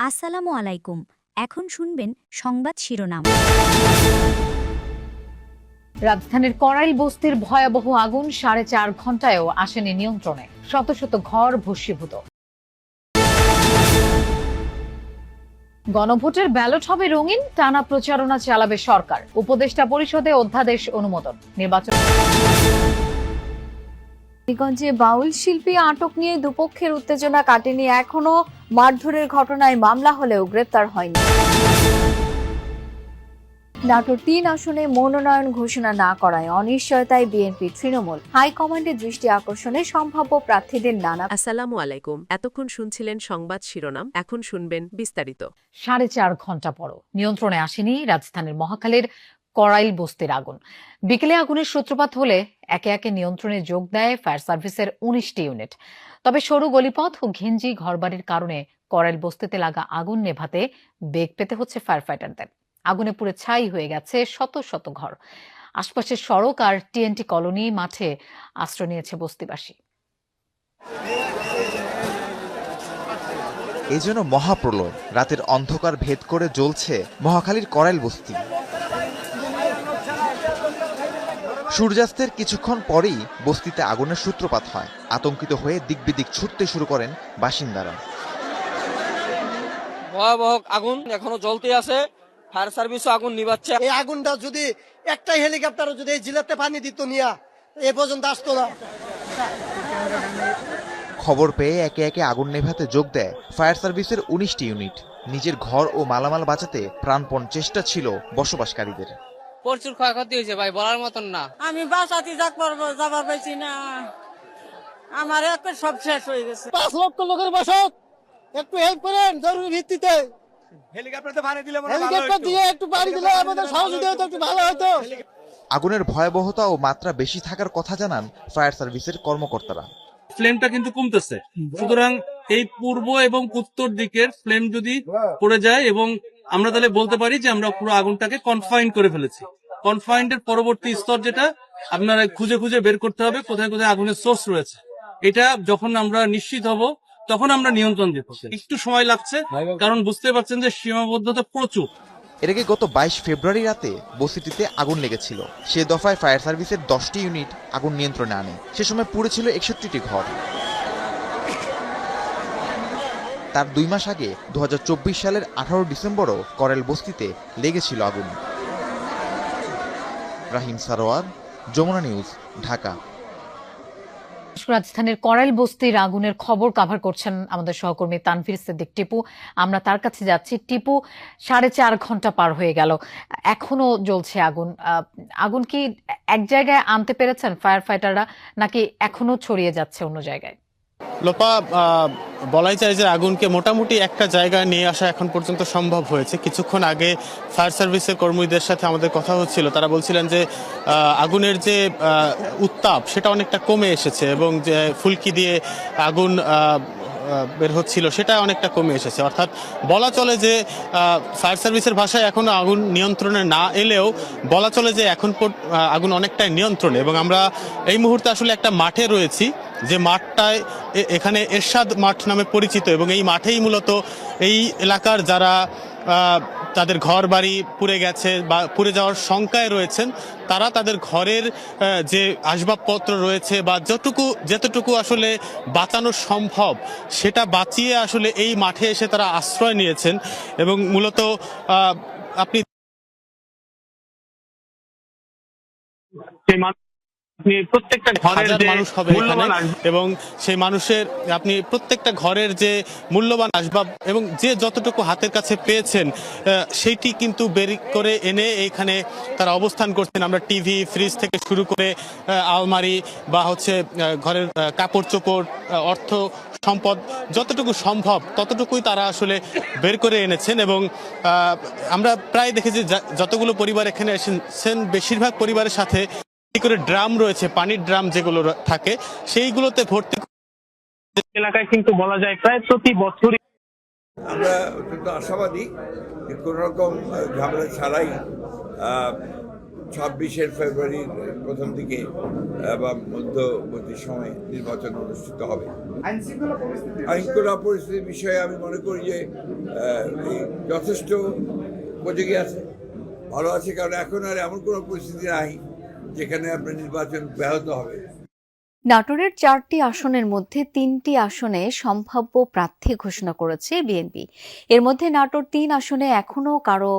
আসসালামু আলাইকুম। এখন শুনবেন সংবাদ শিরোনাম। রাজধানীর করাইল বস্তির ভয়াবহ আগুন 4.5 ঘন্টায়ও আসেনি নিয়ন্ত্রণে, শত শত ঘর ভস্মীভূত। গণভোটের ব্যালট হবে রঙিন, টানা প্রচারণা চালাবে সরকার, উপদেষ্টা পরিষদে অধ্যাদেশ অনুমোদন। নির্বাচন হবিগঞ্জে বাউল শিল্পী আটক নিয়ে দুপক্ষের উত্তেজনা কাটেনি, এখনো মারধরের ঘটনায় মামলা হলেও গ্রেপ্তার হয়নি। নাটোর 3 আসনে মনোনয়ন ঘোষণা না করায় অনিশ্চয়তায় বিএনপি তৃণমূল হাইকমান্ডের দৃষ্টি আকর্ষণে সম্ভাব্য প্রার্থীদের নানা। আসসালামু আলাইকুম। এতক্ষণ শুনছিলেন সংবাদ শিরোনাম, এখন শুনবেন বিস্তারিত। 4.5 ঘন্টা পরও নিয়ন্ত্রণে আসেনি রাজধানীর মহাখালীর করাইল বস্তির আগুন। বিকেলে আগুনের সূত্রপাত হলে একে একে নিয়ন্ত্রণে যোগ দেয় ফায়ার সার্ভিসের 19টি ইউনিট। তবে সরু গলিপথ ও ঘিঞ্জি ঘরবাড়ির কারণে করাইল বস্তিতে লাগা আগুন নেভাতে বেগ পেতে হচ্ছে ফায়ার ফাইটারদের। আগুনে পুড়ে ছাই হয়ে গেছে শত শত ঘর। আশপাশের সড়ক আর টিএনটি কলোনি মাঠে আশ্রয় নিয়েছে বস্তিবাসী। এ যেন মহাপ্রলয়, রাতের অন্ধকার ভেদ করে জ্বলছে মহাখালীর করাইল বস্তি। সূর্যাস্তের কিছুক্ষণ পরেই বস্তিতে আগুনের সূত্রপাত হয়। আতঙ্কিত হয়ে দিকবিদিক ছুটতে শুরু করেন বাসিন্দারা। ভয়াবহ আগুন এখনো জ্বলতে আছে, ফায়ার সার্ভিসও আগুন নিভাচ্ছে। এই আগুনটা যদি একটা হেলিকপ্টারও যদি এই জিলাতে পানি দিত নিয়া এ পর্যন্ত আসতো না। খবর পেয়ে একে একে আগুন নেভাতে যোগ দেয় ফায়ার সার্ভিসের 19টি ইউনিট। নিজের ঘর ও মালামাল বাঁচাতে প্রাণপণ চেষ্টা ছিল বসবাসকারীদের। প্রচুর ক্ষয়ক্ষতি হয়েছে ভাই, বলার মতন না। আমি বাসাতে যাবার পাইছি না, আমার একটা সব শেষ হয়ে গেছে। 5 লক্ষ লোকের বসত, একটু হেল্প করেন জরুরি ভিত্তিতে। হেলিকপ্টার দিয়ে একটু পানি দিলে আমাদের সহযোগিতা হতো, একটু ভালো হতো। আগুনের ভয়াবহতা ও মাত্রা বেশি থাকার কথা জানান ফায়ার সার্ভিসের কর্মকর্তারা। ফ্লেমটা কিন্তু কমতেছে, সুতরাং এই পূর্ব এবং উত্তর দিকের ফ্লেম যদি পড়ে যায় এবং আমরা তাহলে বলতে পারি যে আমরা পুরো আগুনটাকে কনফাইন করে ফেলেছি। কনফাইন্ডের পরবর্তী স্তর যেটা আপনারা খুঁজে খুঁজে বের করতে হবে কোথায় কোথায় আগুনের সোর্স রয়েছে। এটা যখন আমরা নিশ্চিত হব তখন আমরা নিয়ন্ত্রণ দিতে পারি। একটু সময় লাগছে কারণ বুঝতে পারছেন যে সীমাবদ্ধতা প্রচুর। এর আগে গত 22 ফেব্রুয়ারি রাতে বস্তিটিতে আগুন লেগেছিল। সে দফায় ফায়ার সার্ভিসের 10টি ইউনিট আগুন নিয়ন্ত্রণে আনে। সে সময় পুড়েছিল 61টি ঘর। তার 2 মাস আগে 2024 সালের 18 ডিসেম্বরও করাইল বস্তিতে লেগেছিল আগুন। রাহিম সারোয়ার, যমুনা নিউজ, ঢাকা। রাজধানীর করাইল বস্তির আগুনের খবর কভার করছেন আমাদের সহকর্মী তানভীর সিদ্দিক টিপু। আমরা তার কাছে যাচ্ছি। টিপু, 4.5 ঘন্টা পার হয়ে গেল, এখনো জ্বলছে আগুন। আগুন কি এক জায়গায় আনতে পেরেছেন ফায়ার ফাইটাররা, নাকি এখনো ছড়িয়ে যাচ্ছে অন্য জায়গায়? লোপা, বলাই যায় যে আগুনকে মোটামুটি একটা জায়গায় নিয়ে আসা এখন পর্যন্ত সম্ভব হয়েছে। কিছুক্ষণ আগে ফায়ার সার্ভিসের কর্মীদের সাথে আমাদের কথা হচ্ছিল, তারা বলছিলেন যে আগুনের যে উত্তাপ সেটা অনেকটা কমে এসেছে এবং যে ফুলকি দিয়ে আগুন বের হচ্ছিল সেটা অনেকটা কমে এসেছে। অর্থাৎ বলা চলে যে ফায়ার সার্ভিসের ভাষায় এখন আগুন নিয়ন্ত্রণে না এলেও বলা চলে যে এখন আগুন অনেকটাই নিয়ন্ত্রণে। এবং আমরা এই মুহূর্তে আসলে একটা মাঠে রয়েছি, যে মাঠটায় এখানে এরশাদ মাঠ নামে পরিচিত এবং এই মাঠেই মূলত এই এলাকার যারা তাদের ঘর বাড়ি পুড়ে গেছে বা পুড়ে যাওয়ার শঙ্কায় রয়েছেন, তারা তাদের ঘরের যে আসবাবপত্র রয়েছে বা যতটুকু আসলে বাঁচানো সম্ভব সেটা বাঁচিয়ে আসলে এই মাঠে এসে তারা আশ্রয় নিয়েছেন। এবং মূলত আপনি প্রত্যেকটা ঘরের মানুষ হবে এবং সেই মানুষের আপনি প্রত্যেকটা ঘরের যে মূল্যবান আসবাব এবং যে যতটুকু হাতের কাছে পেয়েছেন সেইটি কিন্তু বের করে এনে এইখানে তারা অবস্থান করছেন। আমরা টিভি, ফ্রিজ থেকে শুরু করে আলমারি বা হচ্ছে ঘরের কাপড় চোপড়, অর্থ সম্পদ যতটুকু সম্ভব ততটুকুই তারা আসলে বের করে এনেছেন। এবং আমরা প্রায় দেখেছি যতগুলো পরিবার এখানে এসেছেন বেশিরভাগ পরিবারের সাথে করে ড্রাম রয়েছে, পানির ড্রাম যেগুলো থাকে সেইগুলোতে ভর্তি। এলাকায় কিন্তু বলা যায় প্রায় প্রতি বছরই আমরা অত্যন্ত আশাবাদী যে কোন রকম ঝামেলা ছাড়াই 26 ফেব্রুয়ারির প্রথম দিকে বা মধ্যবর্তী সময়ে নির্বাচন অনুষ্ঠিত হবে। আইনশৃঙ্খলা পরিস্থিতির বিষয়ে আমি মনে করি যে যথেষ্ট উপযোগী আছে, ভালো আছে, কারণ এখন আর এমন কোনো পরিস্থিতি নাই যেখানে আপনার নির্বাচন ব্যাহত হবে। নাটোরের 4টি আসনের মধ্যে 3টি আসনে সম্ভাব্য প্রার্থী ঘোষণা করেছে বিএনপি। এর মধ্যে নাটোর 3 আসনে এখনও কারো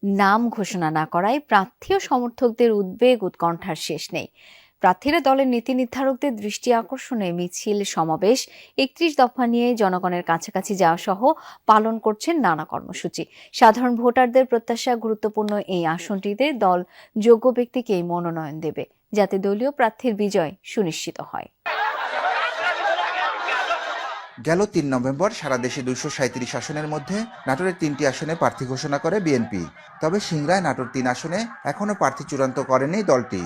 নাম ঘোষণা না করায় প্রার্থী ও সমর্থকদের উদ্বেগ উৎকণ্ঠার শেষ নেই। প্রার্থীরা দলের নীতি নির্ধারকদের দৃষ্টি আকর্ষণে মিছিল, সমাবেশ, 31 দফা নিয়ে জনগণের কাছাকাছি যাওয়া সহ পালন করছেন নানা কর্মসূচি। সাধারণ ভোটারদের প্রত্যাশা, গুরুত্বপূর্ণ এই আসনটিতে দল যোগ্য ব্যক্তিকেই মনোনয়ন দেবে, যাতে দলীয় প্রার্থীর বিজয় সুনিশ্চিত হয়। গেল 3 নভেম্বর সারা দেশে 237 আসনের মধ্যে নাটোরের 3টি আসনে প্রার্থী ঘোষণা করে বিএনপি। তবে সিংড়ায় নাটোর 3 আসনে এখনও প্রার্থী চূড়ান্ত করেনি দলটি।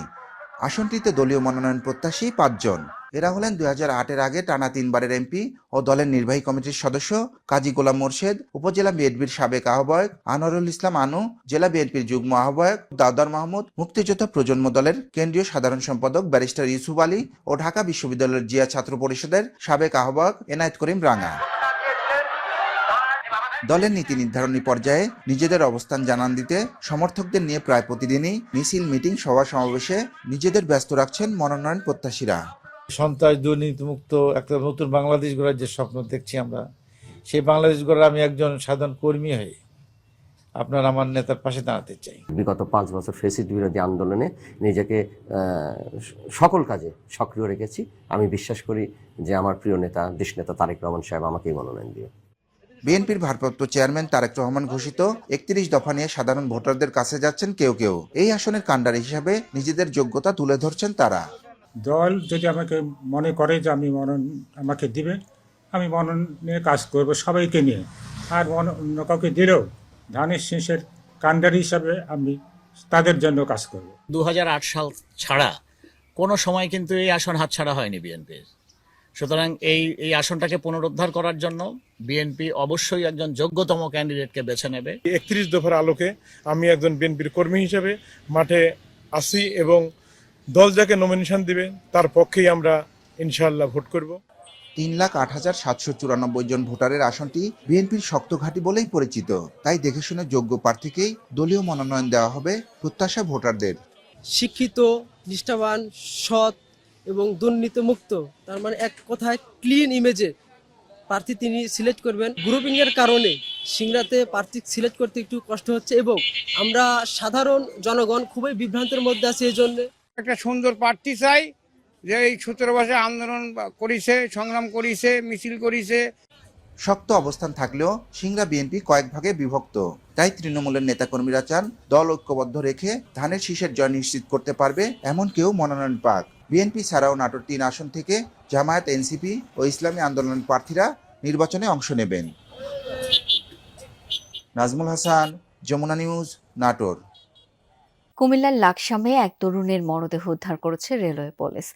আসনটিতে দলীয় মনোনয়ন প্রত্যাশী 5 জন। এরা হলেন 2008-এর আগে টানা 3বারের এমপি ও দলের নির্বাহী কমিটির সদস্য কাজী গোলাম মোর্শেদ, উপজেলা বিএনপির সাবেক আহ্বায়ক আনোয়ারুল ইসলাম আনু, জেলা বিএনপির যুগ্ম আহ্বায়ক দাউদার মাহমুদ, মুক্তিযোদ্ধা প্রজন্ম দলের কেন্দ্রীয় সাধারণ সম্পাদক ব্যারিস্টার ইউসুফ আলী ও ঢাকা বিশ্ববিদ্যালয়ের জিয়া ছাত্র পরিষদের সাবেক আহ্বায়ক এনায়েত করিম রাঙা। দলের নীতি নির্ধারণী পর্যায়ে নিজেদের অবস্থান জানান দিতে সমর্থকদের নিয়ে প্রায় প্রতিদিনই মিছিল, মিটিং, সভা সমাবেশে নিজেদের ব্যস্ত রাখছেন মনোনয়ন প্রত্যাশীরা। সন্ত্রাস, দুর্নীতিমুক্ত একটা নতুন বাংলাদেশ গড়ার যে স্বপ্ন দেখছি আমরা, সেই বাংলাদেশ গড়ার আমি একজন সাধারণ কর্মী হয়ে আপনার আমার নেতার পাশে দাঁড়াতে চাই। বিগত 5 বছর ফ্যাসিস্ট বিরোধী আন্দোলনে নিজেকে সকল কাজে সক্রিয় রেখেছি। আমি বিশ্বাস করি যে আমার প্রিয় নেতা, দেশ নেতা তারেক রহমান সাহেব আমাকেই মনোনয়ন দিবে। বিএনপির ভারপ্রাপ্ত চেয়ারম্যান তারেক রহমান ঘোষিত 31 দফা নিয়ে সাধারণ ভোটারদের কাছে যাচ্ছেন কেউ কেউ। এই আসনের কাণ্ডারি হিসাবে নিজেদের যোগ্যতা তুলে ধরছেন তারা। দল যদি আমাকে মনে করে যে আমাকে দিবে, আমি মননে কাজ করব সবাইকে নিয়ে। আর অন্য কাউকে দিলেও ধানের শীষের কাণ্ডারি হিসাবে আমি তাদের জন্য কাজ করব। 2008 সাল ছাড়া কোনো সময় কিন্তু এই আসন হাতছাড়া হয়নি বিএনপির। সুতরাং এই আসনটাকে পুনরুদ্ধার করার জন্য বিএনপি অবশ্যই একজন যোগ্যতম ক্যান্ডিডেটকে বেছে নেবে। 31 দফার আলোকে আমি একজন বিএনপির কর্মী হিসেবে মাঠে আসি এবং দল যাকে নমিনেশন দিবে তার পক্ষেই আমরা ইনশাআল্লাহ ভোট করব। 3,08,794 জন ভোটারের আসনটি বিএনপির শক্ত ঘাঁটি বলেই পরিচিত। তাই দেখে শুনে যোগ্য প্রার্থীকেই দলীয় মনোনয়ন দেওয়া হবে প্রত্যাশা ভোটারদের। শিক্ষিত, নিষ্ঠাবান, সৎ এবং দুর্নীতিমুক্ত, তার মানে এক কথায় ক্লিন ইমেজে প্রার্থী তিনি সিলেক্ট করবেন। গ্রুপিংয়ের কারণে সিংড়াতে প্রার্থী সিলেক্ট করতে একটু কষ্ট হচ্ছে এবং আমরা সাধারণ জনগণ খুবই বিভ্রান্তের মধ্যে আছি। এই জন্য একটা সুন্দর প্রার্থী চাই, যে এই 17 বছর আন্দোলন করেছে, সংগ্রাম করেছে, মিছিল করেছে। শক্ত অবস্থান থাকলেও সিংড়া বিএনপি কয়েক ভাগে বিভক্ত। তাই তৃণমূলের নেতাকর্মীরা চান দল ঐক্যবদ্ধ রেখে ধানের শীষের জয় নিশ্চিত করতে পারবে এমন কেউ মনোনয়ন পাক। বিএনপি ছাড়াও নাটোর 3 আসন থেকে জামায়াত, এনসিপি ও ইসলামী আন্দোলন প্রার্থীরা নির্বাচনে অংশ নেবেন। নাজমুল হাসান, যমুনা নিউজ, নাটোর। কুমিল্লার লাকসামে এক তরুণের মরদেহ উদ্ধার করেছে রেলওয়ে পুলিশ।